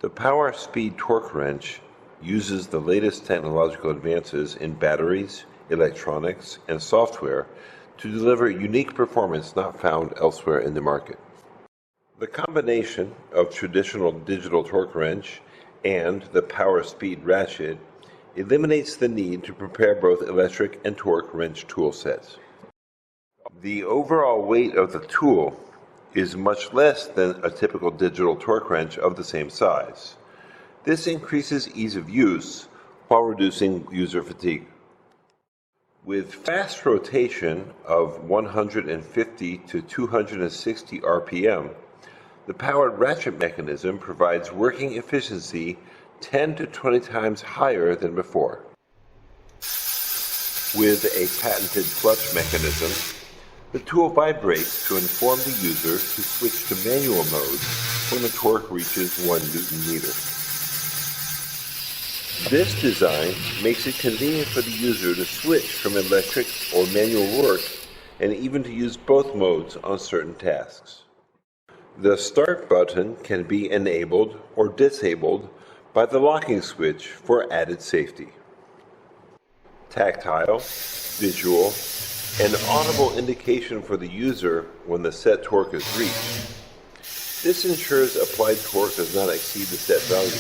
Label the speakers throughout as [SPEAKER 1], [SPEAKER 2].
[SPEAKER 1] The power speed torque wrench uses the latest technological advances in batteries, electronics, and software to deliver unique performance not found elsewhere in the market. The combination of traditional digital torque wrench and the power speed ratchet eliminates the need to prepare both electric and torque wrench tool sets. The overall weight of the tool is much less than a typical digital torque wrench of the same size. This increases ease of use while reducing user fatigue. With fast rotation of 150 to 260 RPM, the powered ratchet mechanism provides working efficiency 10 to 20 times higher than before. With a patented clutch mechanism, the tool vibrates to inform the user to switch to manual mode when the torque reaches 1 Newton-meter. This design makes it convenient for the user to switch from electric or manual work and even to use both modes on certain tasks. The start button can be enabled or disabled by the locking switch for added safety. Tactile, visual, and audible indication for the user when the set torque is reached. This ensures applied torque does not exceed the set value,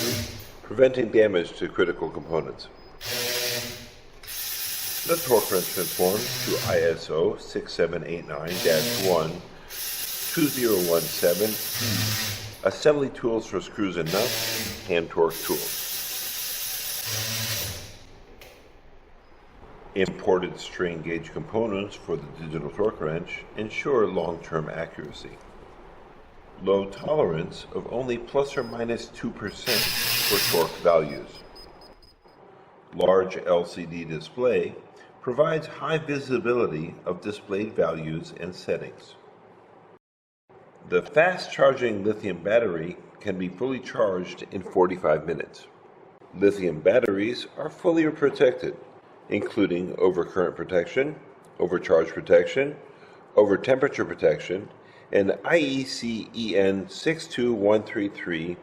[SPEAKER 1] preventing damage to critical components. The torque wrench conforms to ISO 6789-1 2017 assembly tools for screws and nuts, hand torque tools. Imported strain gauge components for the digital torque wrench ensure long-term accuracy. Low tolerance of only plus or minus 2% for torque values. Large LCD display provides high visibility of displayed values and settings. The fast-charging lithium battery can be fully charged in 45 minutes. Lithium batteries are fully protected, including overcurrent protection, overcharge protection, over-temperature protection, and IEC EN 62133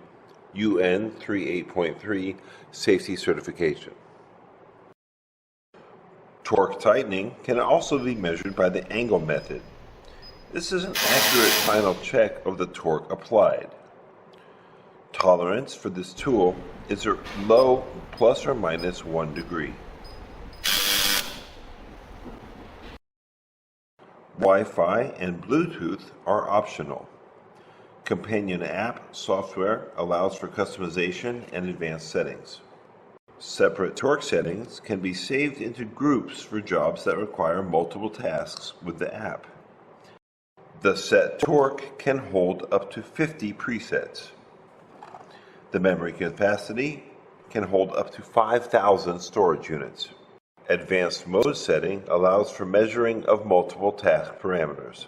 [SPEAKER 1] UN 38.3 safety certification. Torque tightening can also be measured by the angle method. This is an accurate final check of the torque applied. Tolerance for this tool is a low plus or minus 1 degree. Wi-Fi and Bluetooth are optional. Companion app software allows for customization and advanced settings. Separate torque settings can be saved into groups for jobs that require multiple tasks with the app. The set torque can hold up to 50 presets. The memory capacity can hold up to 5,000 storage units. Advanced mode setting allows for measuring of multiple task parameters.